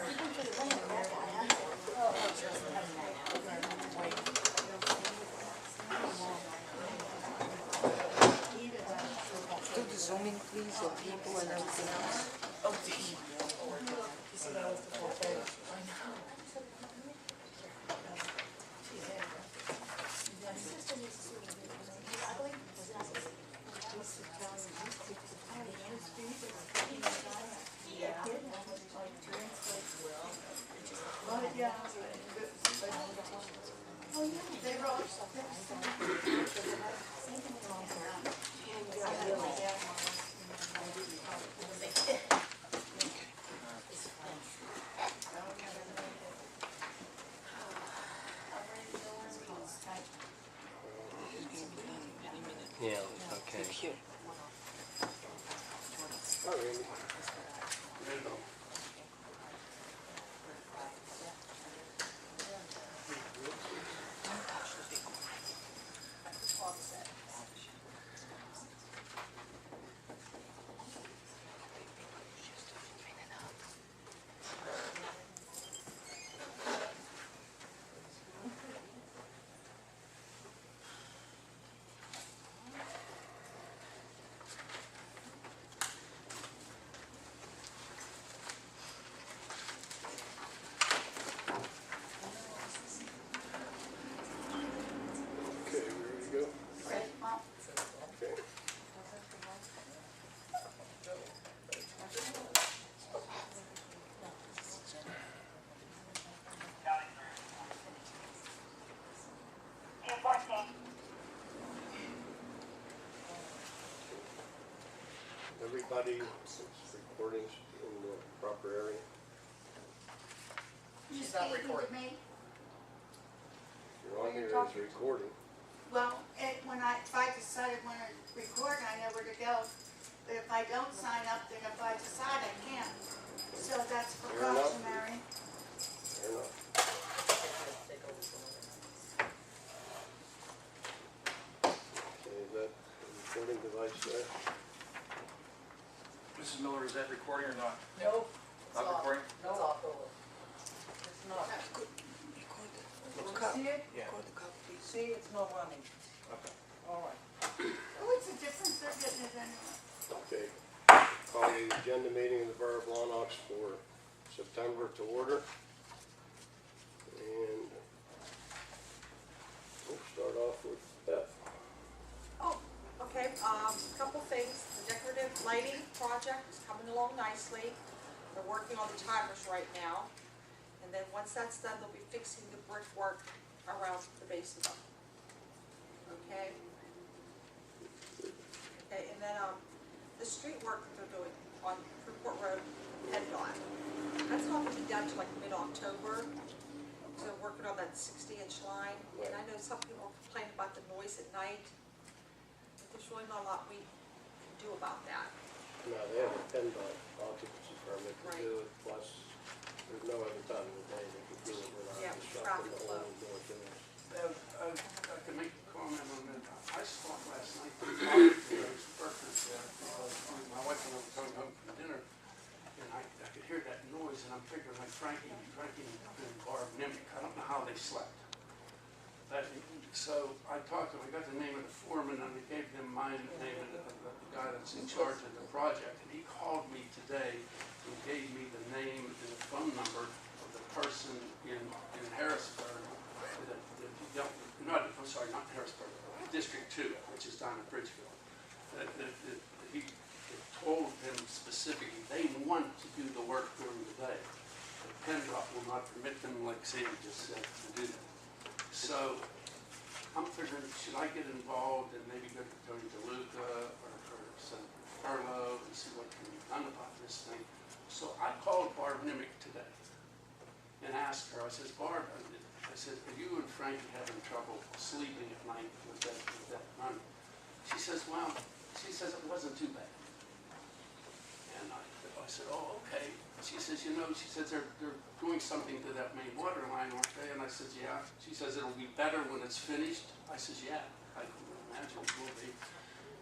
Do the zooming, please, of people and everything else. Oh, you see that was the full page. I know. Yeah, okay. Here. Oh, Randy. Okay, we ready to go? Okay. Everybody, recordings in the proper area. She's not recording. You're on here as recording. Well, if I decided when to record, I know where to go. But if I don't sign up, then if I decide, I can't. So that's Fair enough. precautionary. Fair enough. Okay, is that the recording device there? Mrs. Miller, is that recording or not? Nope. Not recording? No. It's off. It's not. Record the Can cup. you see it? Yeah. Record the cup, please. See, it's not running. Okay. All right. Oh, it's a difference they're getting it anyway. Okay. Call the agenda meeting of the Borough of Blawnox for September to order. And we'll start off with Beth. Oh, okay, couple things, the decorative lighting project is coming along nicely. They're working on the timers right now. And then once that's done, they'll be fixing the brickwork around the base of them. Okay? Okay, and then, the street work that they're doing on Freeport Road, PennDOT. That's not gonna be done till like mid-October. So they're working on that 60-inch line. And I know some people complain about the noise at night. But there's really not a lot we can do about that. Now, they have a PennDOT occupancy permit to Right. do it, plus there's no other time of the day they could do it Yeah, without with disrupting traffic the flow. whole doing. I can make a comment on that. I saw it last night, those workers there, my wife and I were coming home from dinner, and I could hear that noise, and I'm figuring like Frankie and Barb Nimick, I don't know how they slept. So I talked to them, I got the name of the foreman, and I gave them my name of the guy that's in charge of the project, and he called me today and gave me the name and the phone number of the person in Harrisburg, not Harrisburg, District 2, which is down in Bridgeville. He told them specifically, they want to do the work during the day. The PennDOT will not permit them, like Sandy just said, to do that. So I'm figuring, should I get involved and maybe go to Tony DeLuca or Senator Carlo and see what can be done about this thing? So I called Barb Nimick today and asked her, I says, Barb, I said, are you and Frankie having trouble sleeping at night with that money? She says, well, it wasn't too bad. And I said, oh, okay. She says, they're doing something to that main water line, aren't they? And I said, yeah. She says, it'll be better when it's finished. I says, yeah, I can imagine it will be.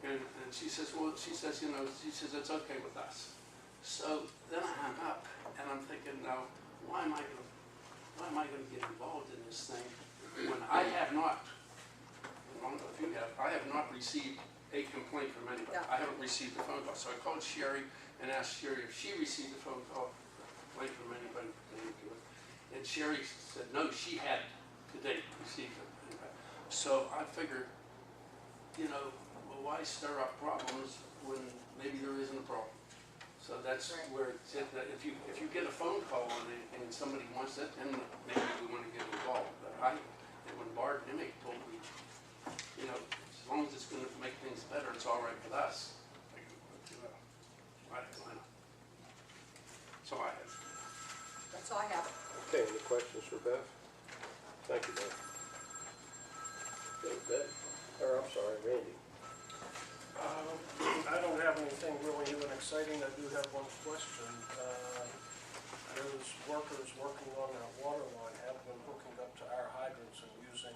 And she says, it's okay with us. So then I hung up, and I'm thinking, now, why am I gonna get involved in this thing when I have not, I don't know if you have, I have not received a complaint from anybody. Yeah. I haven't received a phone call, so I called Sherry and asked Sherry if she received a phone call, complaint from anybody pertaining to it. And Sherry said, no, she hadn't to date received it. So I figured, you know, well, why stir up problems when maybe there isn't a problem? So that's Right. where it's at, that if you get a phone call on it and somebody wants it, then maybe we want to get involved. But and when Bart Dimick told me, you know, as long as it's going to make things better, it's all right with us. Why not? So I have. That's all I have. Okay, any questions for Beth? Thank you, Beth. Okay, Beth, or I'm sorry, Randy. I don't have anything really new and exciting. I do have one question. Those workers working on that water line have been hooking up to our hydrants and using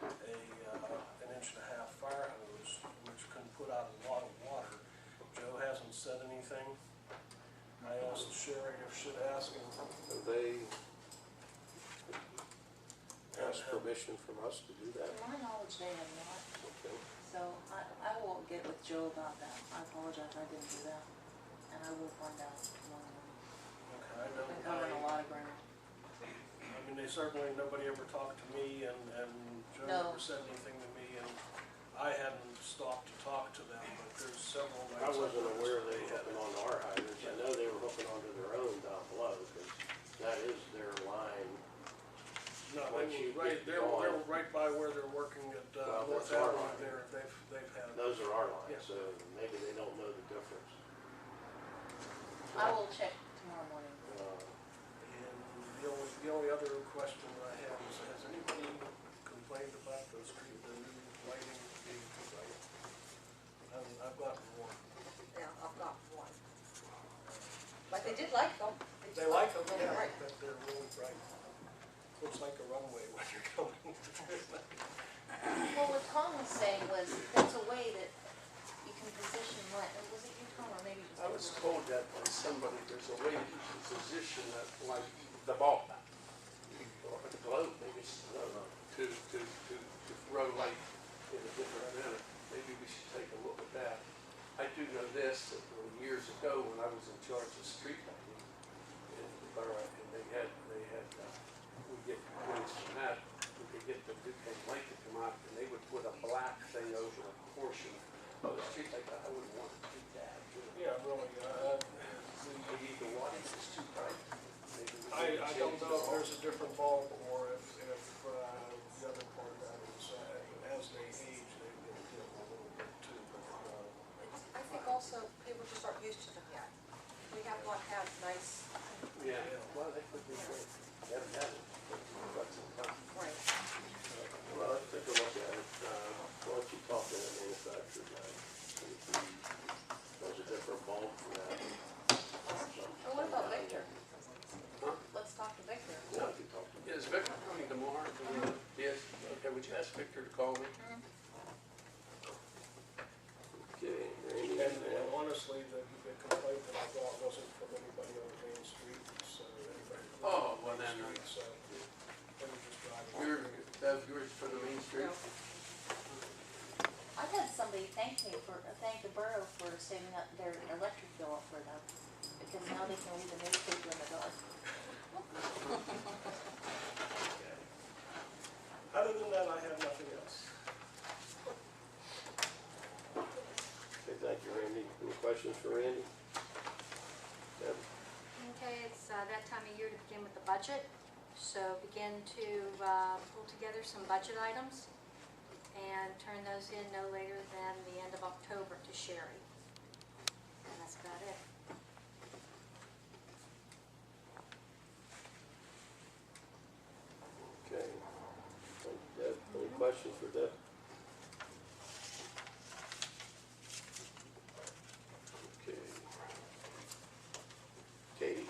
an 1.5-inch fire hose, which can put out a lot of water. Joe hasn't said anything. I asked Sherry if she'd ask him. Have they asked permission from us to do that? To my knowledge, they have not, Okay. so I will get with Joe about that. I apologize, I didn't do that, and I will find out tomorrow morning. Okay, I know. Been covering a lot of ground. I mean, they certainly, nobody ever talked to me, and Joe No. never said anything to me, and I hadn't stopped to talk to them, but there's several I nights. wasn't I've aware noticed they were hooking onto our hydrants. I know they were hooking onto their own down below, because that is their line. No, once they you were right, get they're going. right by where they're working at Well, North that's our Avenue line. there, they've had. Those are our Yeah. lines, so maybe they don't know the difference. I will check tomorrow morning. And the only other question I have is, has anybody complained about the new lighting being too bright? I've gotten one. Yeah, I've got one. But they did like them. They just like them, thought- yeah, Right. but they're really bright. Looks like a runway when you're coming. Well, what Tom was saying was, there's a way that you can position light, was it you, Tom, or maybe just? I was told that by somebody, there's a way that you can position that, like the bulb, or the globe, maybe it's, to throw light in a different manner. Maybe we should take a look at that. I do know this, that years ago, when I was in charge of street lighting in the borough, and we get points from that, we could get the Duquesne light to come out, and they would put a black thing over a portion of the street light. I wouldn't want to do that. Yeah, really, Maybe the light is too bright. Maybe we I can don't change know if the there's a different bulb or if the other part of that is, as they age, they get dim a little bit too, but, I think also people just aren't used to them yet. We have not had nice, Yeah, well, that could be great. They haven't had it, but quite some time. right. Well, let's take a look at it. Why don't you talk to the manufacturer guy? See if there's a different bulb for that. Or what about Victor? Huh? Let's talk to Victor. Yeah, I can talk to him. Is Victor coming tomorrow? Yes, okay, would you ask Victor to call me? Okay, Randy. and honestly, the complaint that I got wasn't from anybody on Main Street, so anybody. Oh, well then, So, they were just driving. Yours for the Main Street? No. I've had somebody thank the borough for saving up their electric bill for them, because now they can leave the newspaper in the dark. Other than that, I have nothing else. Okay, thank you, Randy. Any questions for Randy? Deb? Okay, it's that time of year to begin with the budget. So begin to pull together some budget items and turn those in no later than the end of October to Sherry. And that's about it. Okay. Thank you, Deb. Any questions for Deb? Okay. Katie?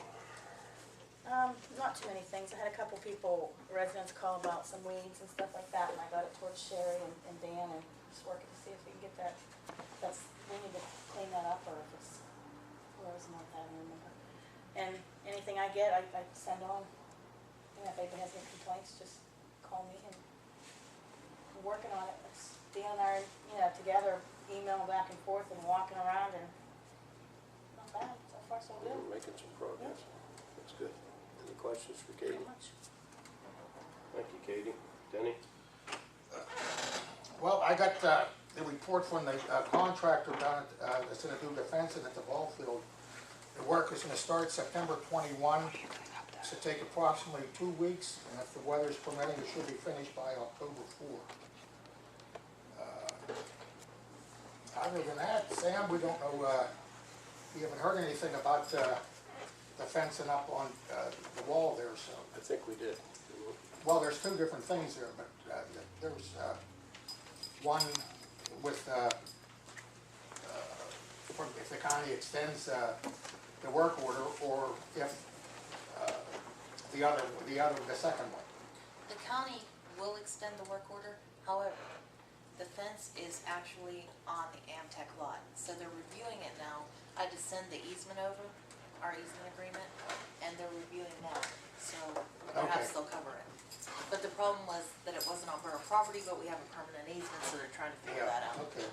Not too many things. I had a couple people, residents call about some weeds and stuff like that, and I got it towards Sherry and Dan, and just working to see if we can get that, we need to clean that up, or if it's, whoever's not that, I don't remember. And anything I get, I send on. And if anybody has any complaints, just call me and we're working on it. It's Dan and I are, together, emailing back and forth and walking around and not bad, so far so good. We're making some progress. That's good. Any questions for Katie? Pretty much. Thank you, Katie. Denny? Well, I got the report from the contractor down at, that's gonna do the fencing at the ball field. The work is gonna start September 21. Should take approximately 2 weeks, and if the weather's permitting, it should be finished by October 4. Other than that, Sam, we don't know, we haven't heard anything about the fencing up on the wall there, so. I think we did. Well, there's two different things there, but there's one with, if the county extends the work order, or if the second one. The county will extend the work order, however, the fence is actually on the Amtech lot, so they're reviewing it now. I just send the easement over, our easement agreement, and they're reviewing that, so perhaps they'll cover it. But the problem was that it wasn't on borough property, but we have a permanent easement, so they're trying to figure that out. Okay.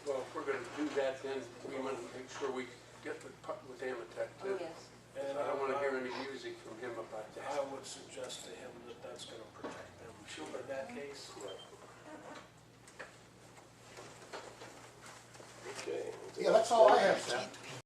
Well, if we're gonna do that, then we wanna make sure we get with Amatec Oh, too. yes. And I don't wanna hear any music from him about that. I would suggest to him that that's gonna protect them in that case. Okay. Yeah, that's all I have, Sam.